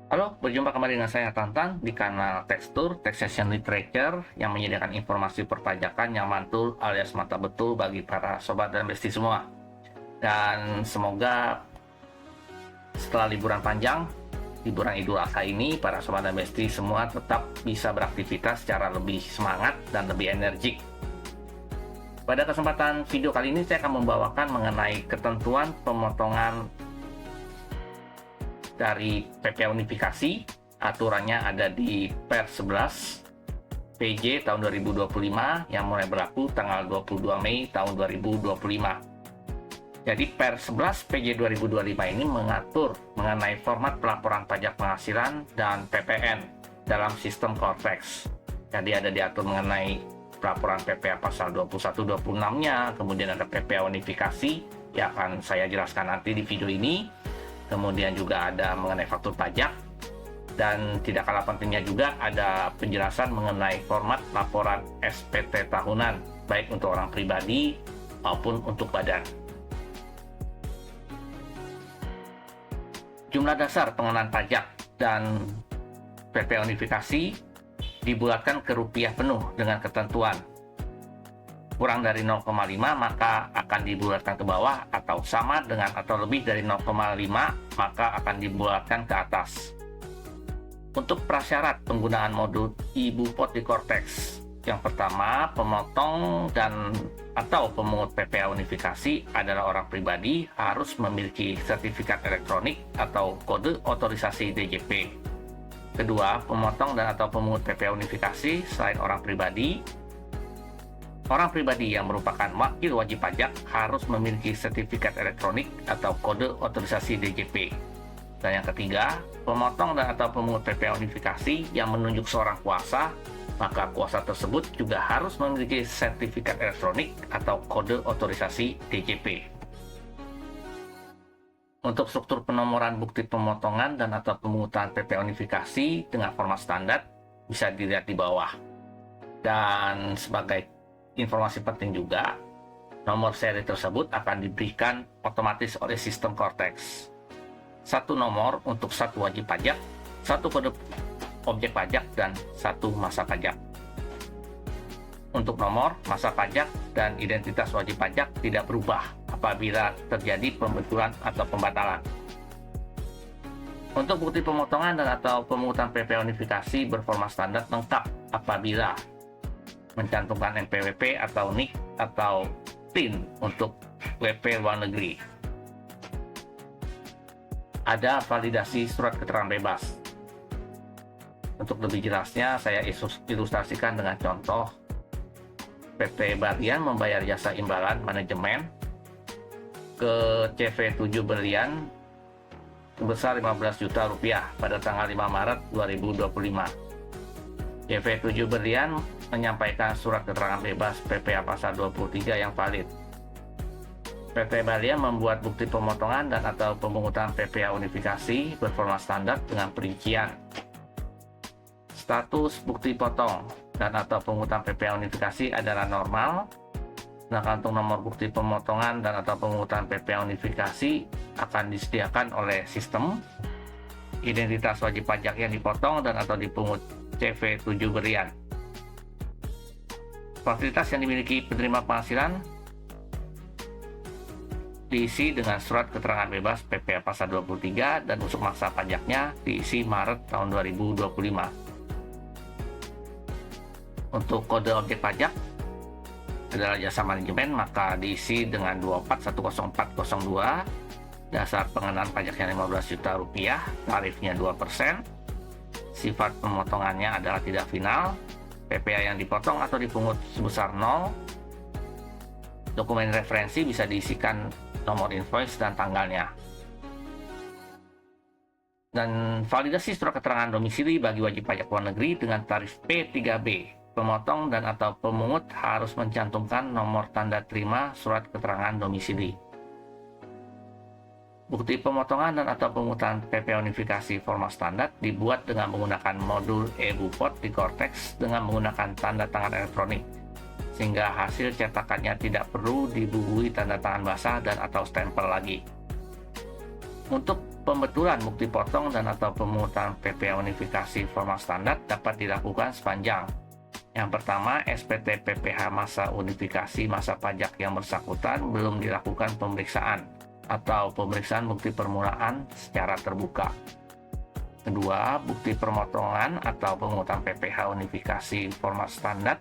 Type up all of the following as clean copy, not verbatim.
Halo, berjumpa kembali dengan saya Tantan di kanal Tekstur Taxation Literature yang menyediakan informasi perpajakan yang mantul alias mantap betul bagi para sobat dan besti semua. Dan semoga setelah liburan panjang, liburan Idul Adha ini, para sobat dan besti semua tetap bisa beraktivitas secara lebih semangat dan lebih energik. Pada kesempatan video kali ini saya akan membawakan mengenai ketentuan pemotongan dari PPA unifikasi. Aturannya ada di Per 11 PJ tahun 2025 yang mulai berlaku tanggal 22 Mei tahun 2025. Jadi Per 11 PJ 2025 ini mengatur mengenai format pelaporan pajak penghasilan dan PPN dalam sistem Cortex. Jadi ada diatur mengenai pelaporan PPA pasal 21-26-nya, kemudian ada PPA unifikasi yang akan saya jelaskan nanti di video ini. Kemudian juga ada mengenai faktur pajak, dan tidak kalah pentingnya juga ada penjelasan mengenai format laporan SPT tahunan, baik untuk orang pribadi maupun untuk badan. Jumlah dasar pengenaan pajak dan PPA unifikasi dibulatkan ke rupiah penuh dengan ketentuan kurang dari 0,5 maka akan dibulatkan ke bawah, atau sama dengan atau lebih dari 0,5 maka akan dibulatkan ke atas. Untuk prasyarat penggunaan modul e-Bupot di Cortex, yang pertama, pemotong dan atau pemungut PPA unifikasi adalah orang pribadi harus memiliki sertifikat elektronik atau kode otorisasi DJP. Kedua, pemotong dan atau pemungut PPA unifikasi selain orang pribadi yang merupakan wakil wajib pajak harus memiliki sertifikat elektronik atau kode otorisasi DJP. Dan yang ketiga, pemotong dan atau pemungut PPA unifikasi yang menunjuk seorang kuasa, maka kuasa tersebut juga harus memiliki sertifikat elektronik atau kode otorisasi DJP. Untuk struktur penomoran bukti pemotongan dan atau pemungutan PPA unifikasi dengan format standar bisa dilihat di bawah. Dan sebagai informasi penting juga, nomor seri tersebut akan diberikan otomatis oleh sistem Cortex. Satu nomor untuk satu wajib pajak, satu kode objek pajak, dan satu masa pajak. Untuk nomor, masa pajak, dan identitas wajib pajak tidak berubah apabila terjadi pembetulan atau pembatalan. Untuk bukti pemotongan dan atau pemungutan PPA unifikasi berformat standar lengkap apabila mencantumkan NPWP atau NIK atau PIN untuk WP luar negeri. Ada validasi surat keterangan bebas. Untuk lebih jelasnya, saya ilustrasikan dengan contoh PT Berlian membayar jasa imbalan manajemen ke CV7 Berlian sebesar 15 juta rupiah pada tanggal 5 Maret 2025. CV7 Berlian menyampaikan surat keterangan bebas PPA pasal 23 yang valid. PT Berlian membuat bukti pemotongan dan atau pemungutan PPA unifikasi berformat standar dengan perincian status bukti potong dan atau pemungutan PPA unifikasi adalah normal. Sedangkan untuk nomor bukti pemotongan dan atau pemungutan PPA unifikasi akan disediakan oleh sistem. Identitas wajib pajak yang dipotong dan atau dipungut CV7 Berlian. Fasilitas yang dimiliki penerima penghasilan diisi dengan surat keterangan bebas PPA pasal 23 dan usuk masa pajaknya diisi Maret tahun 2025. Untuk kode objek pajak adalah jasa manajemen, maka diisi dengan 24.10402. Dasar pengenaan pajaknya 15 juta rupiah, tarifnya 2%. Sifat pemotongannya adalah tidak final. PPA yang dipotong atau dipungut sebesar 0. Dokumen referensi bisa diisikan nomor invoice dan tanggalnya. Dan validasi surat keterangan domisili bagi wajib pajak luar negeri dengan tarif P3B. Pemotong dan atau pemungut harus mencantumkan nomor tanda terima surat keterangan domisili. Bukti pemotongan dan atau pemungutan PPA unifikasi format standar dibuat dengan menggunakan modul e-Bupot di Cortex dengan menggunakan tanda tangan elektronik, sehingga hasil cetakannya tidak perlu dibubuhi tanda tangan basah dan atau stempel lagi. Untuk Pembetulan bukti potong dan atau pemungutan PPh unifikasi formal standar dapat dilakukan sepanjang: yang pertama, SPT PPh masa unifikasi masa pajak yang bersangkutan belum dilakukan pemeriksaan atau pemeriksaan bukti permulaan secara terbuka. Kedua, bukti pemotongan atau pemungutan PPh unifikasi formal standar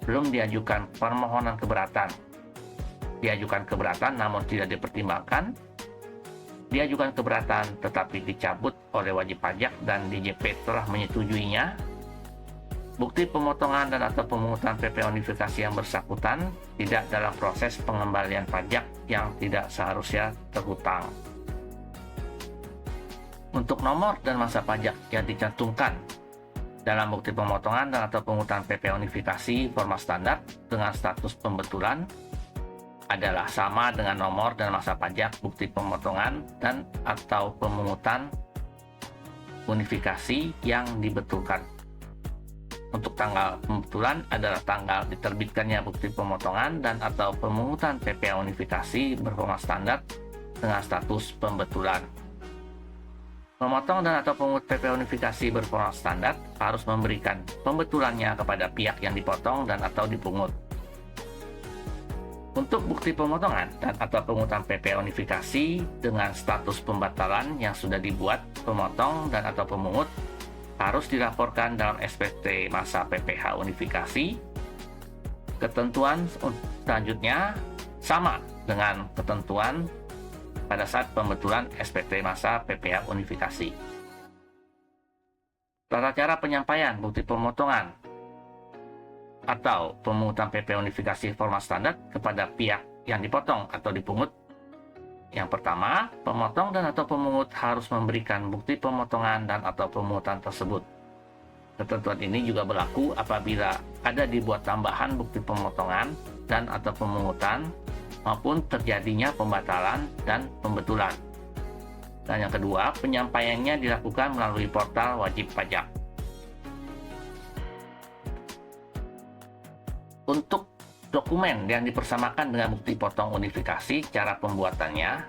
belum diajukan permohonan keberatan. Diajukan keberatan namun tidak dipertimbangkan. Diajukan keberatan tetapi dicabut oleh wajib pajak dan DJP telah menyetujuinya. Bukti pemotongan dan atau pemungutan PPh unifikasi yang bersangkutan tidak dalam proses pengembalian pajak yang tidak seharusnya terhutang. Untuk nomor dan masa pajak yang dicantumkan dalam bukti pemotongan dan atau pemungutan PPh unifikasi formal standar dengan status pembetulan adalah sama dengan nomor dan masa pajak bukti pemotongan dan atau pemungutan unifikasi yang dibetulkan. Untuk tanggal pembetulan adalah tanggal diterbitkannya bukti pemotongan dan atau pemungutan PPh unifikasi berformat standar dengan status pembetulan. Pemotong dan atau pemungut PPh unifikasi berformat standar harus memberikan pembetulannya kepada pihak yang dipotong dan atau dipungut. Untuk bukti pemotongan dan atau pemungutan PPh unifikasi dengan status pembatalan yang sudah dibuat pemotong dan atau pemungut harus dilaporkan dalam SPT masa PPh unifikasi. Ketentuan selanjutnya sama dengan ketentuan pada saat pembetulan SPT masa PPh unifikasi. Tata cara penyampaian bukti pemotongan atau pemungutan PPh unifikasi formal standar kepada pihak yang dipotong atau dipungut. Yang pertama, pemotong dan atau pemungut harus memberikan bukti pemotongan dan atau pemungutan tersebut. Ketentuan ini juga berlaku apabila ada dibuat tambahan bukti pemotongan dan atau pemungutan maupun terjadinya pembatalan dan pembetulan. Dan yang kedua, penyampaiannya dilakukan melalui portal wajib pajak. Untuk dokumen yang dipersamakan dengan bukti potong unifikasi, cara pembuatannya,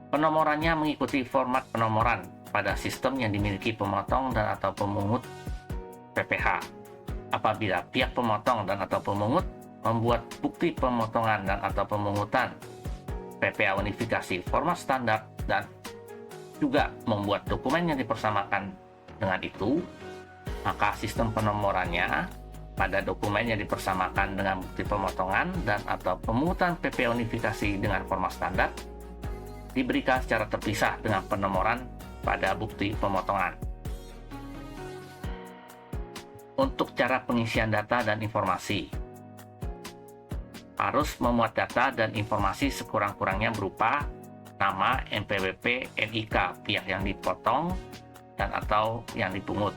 penomorannya mengikuti format penomoran pada sistem yang dimiliki pemotong dan atau pemungut PPh. Apabila pihak pemotong dan atau pemungut membuat bukti pemotongan dan atau pemungutan PPh unifikasi format standar dan juga membuat dokumen yang dipersamakan dengan itu, maka sistem penomorannya pada dokumen yang dipersamakan dengan bukti pemotongan dan atau pemungutan PPh unifikasi dengan format standar diberikan secara terpisah dengan penomoran pada bukti pemotongan. Untuk cara pengisian data dan informasi, harus memuat data dan informasi sekurang-kurangnya berupa nama, NPWP, NIK pihak yang dipotong dan atau yang dipungut.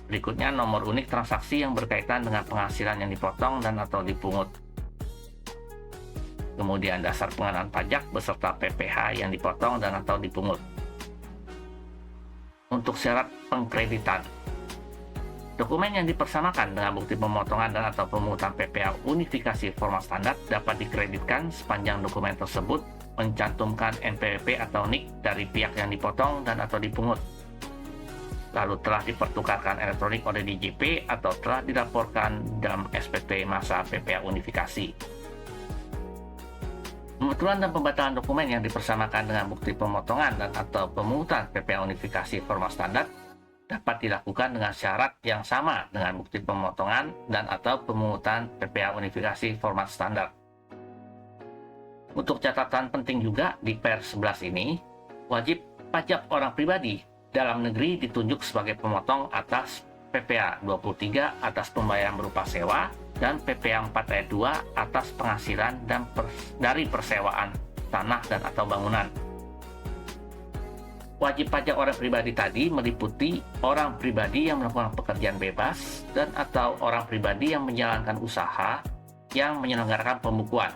Berikutnya, nomor unik transaksi yang berkaitan dengan penghasilan yang dipotong dan atau dipungut. Kemudian dasar pengenaan pajak beserta PPh yang dipotong dan atau dipungut. Untuk syarat pengkreditan, dokumen yang dipersamakan dengan bukti pemotongan dan atau pemungutan PPh unifikasi formal standar dapat dikreditkan sepanjang dokumen tersebut mencantumkan NPWP atau NIK dari pihak yang dipotong dan atau dipungut, lalu telah dipertukarkan elektronik oleh DJP atau telah dilaporkan dalam SPT masa PPh unifikasi. Pembetulan dan pembatalan dokumen yang dipersamakan dengan bukti pemotongan dan atau pemungutan PPh unifikasi formal standar dapat dilakukan dengan syarat yang sama dengan bukti pemotongan dan atau pemungutan PPh unifikasi formal standar. Untuk catatan penting juga di Per 11 ini, wajib pajak orang pribadi dalam negeri ditunjuk sebagai pemotong atas PPh 23 atas pembayaran berupa sewa dan PPh 4 ayat 2 atas penghasilan dan dari persewaan tanah dan atau bangunan. Wajib pajak orang pribadi tadi meliputi orang pribadi yang melakukan pekerjaan bebas dan atau orang pribadi yang menjalankan usaha yang menyelenggarakan pembukuan.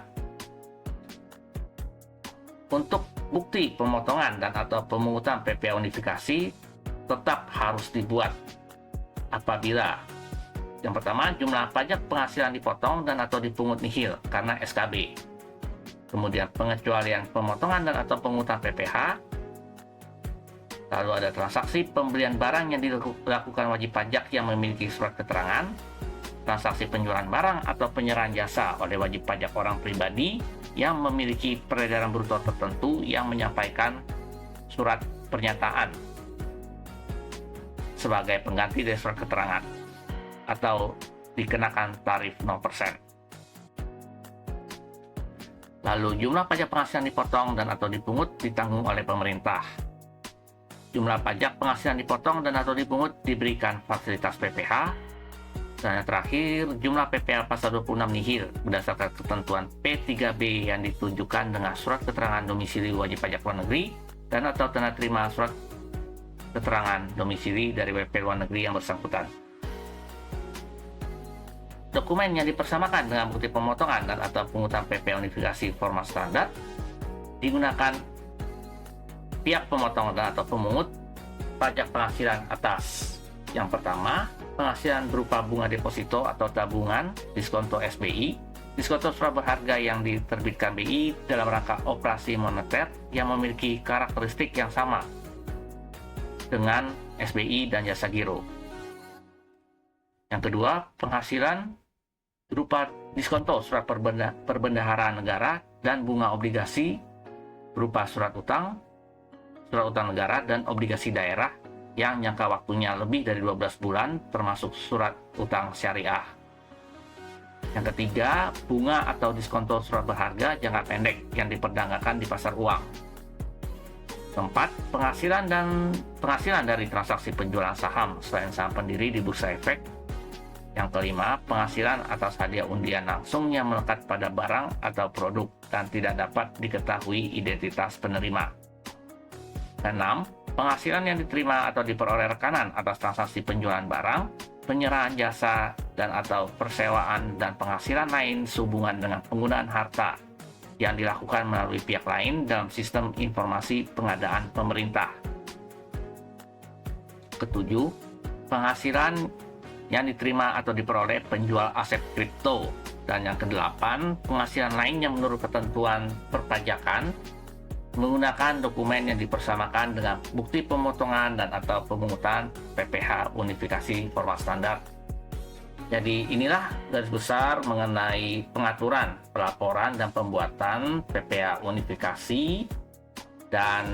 Untuk bukti pemotongan dan atau pemungutan PPh unifikasi tetap harus dibuat apabila yang pertama, jumlah pajak penghasilan dipotong dan atau dipungut nihil karena SKB. kemudian pengecualian pemotongan dan atau pemungutan PPh, lalu ada transaksi pembelian barang yang dilakukan wajib pajak yang memiliki surat keterangan, transaksi penjualan barang atau penyerahan jasa oleh wajib pajak orang pribadi yang memiliki peredaran bruto tertentu yang menyampaikan surat pernyataan sebagai pengganti dari surat keterangan atau dikenakan tarif 0%. Lalu jumlah pajak penghasilan dipotong dan atau dipungut ditanggung oleh pemerintah. Jumlah pajak penghasilan dipotong dan atau dipungut diberikan fasilitas PPh. Dan yang terakhir, jumlah PPh pasal 26 nihil berdasarkan ketentuan P3B yang ditunjukkan dengan surat keterangan domisili wajib pajak luar negeri dan atau tanda terima surat keterangan domisili dari WP luar negeri yang bersangkutan. Dokumen yang dipersamakan dengan bukti pemotongan dan atau pungutan PPh unifikasi format standar digunakan pihak pemotong dan atau pemungut pajak penghasilan atas yang pertama, penghasilan berupa bunga deposito atau tabungan, diskonto SBI, diskonto surat berharga yang diterbitkan BI dalam rangka operasi moneter yang memiliki karakteristik yang sama dengan SBI dan jasa giro. Yang kedua, penghasilan berupa diskonto surat perbendaharaan negara dan bunga obligasi berupa surat utang negara dan obligasi daerah yang jangka waktunya lebih dari 12 bulan termasuk surat utang syariah. Yang ketiga, bunga atau diskonto surat berharga jangka pendek yang diperdagangkan di pasar uang. Keempat, penghasilan dari transaksi penjualan saham selain saham pendiri di bursa efek. Yang kelima, penghasilan atas hadiah undian langsung yang melekat pada barang atau produk dan tidak dapat diketahui identitas penerima. Keenam, penghasilan yang diterima atau diperoleh rekanan atas transaksi penjualan barang, penyerahan jasa, dan atau persewaan dan penghasilan lain sehubungan dengan penggunaan harta yang dilakukan melalui pihak lain dalam sistem informasi pengadaan pemerintah. Ketujuh, penghasilan yang diterima atau diperoleh penjual aset kripto. Dan yang kedelapan, penghasilan lain yang menurut ketentuan perpajakan menggunakan dokumen yang dipersamakan dengan bukti pemotongan dan atau pemungutan PPh unifikasi format standar. Jadi inilah garis besar mengenai pengaturan pelaporan dan pembuatan PPh unifikasi, dan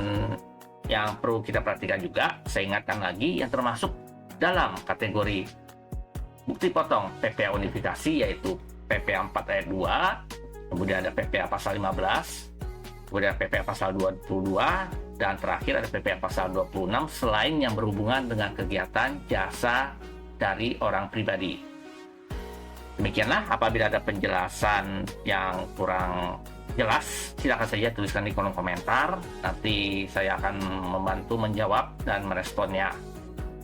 yang perlu kita perhatikan juga, saya ingatkan lagi, yang termasuk dalam kategori bukti potong PPh unifikasi yaitu PPh 4 ayat 2, kemudian ada PPh pasal 15, kemudian PPh pasal 22, dan terakhir ada PPh pasal 26 selain yang berhubungan dengan kegiatan jasa dari orang pribadi. Demikianlah, apabila ada penjelasan yang kurang jelas, silakan saja tuliskan di kolom komentar. Nanti saya akan membantu menjawab dan meresponnya.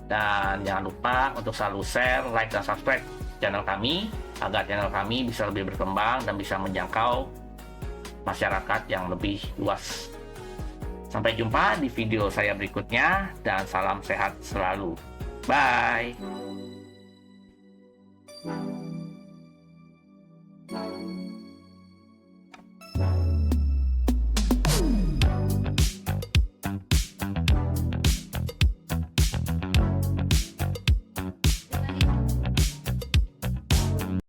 Dan jangan lupa untuk selalu share, like, dan subscribe channel kami agar channel kami bisa lebih berkembang dan bisa menjangkau masyarakat yang lebih luas. Sampai jumpa di video saya berikutnya dan salam sehat selalu. Bye.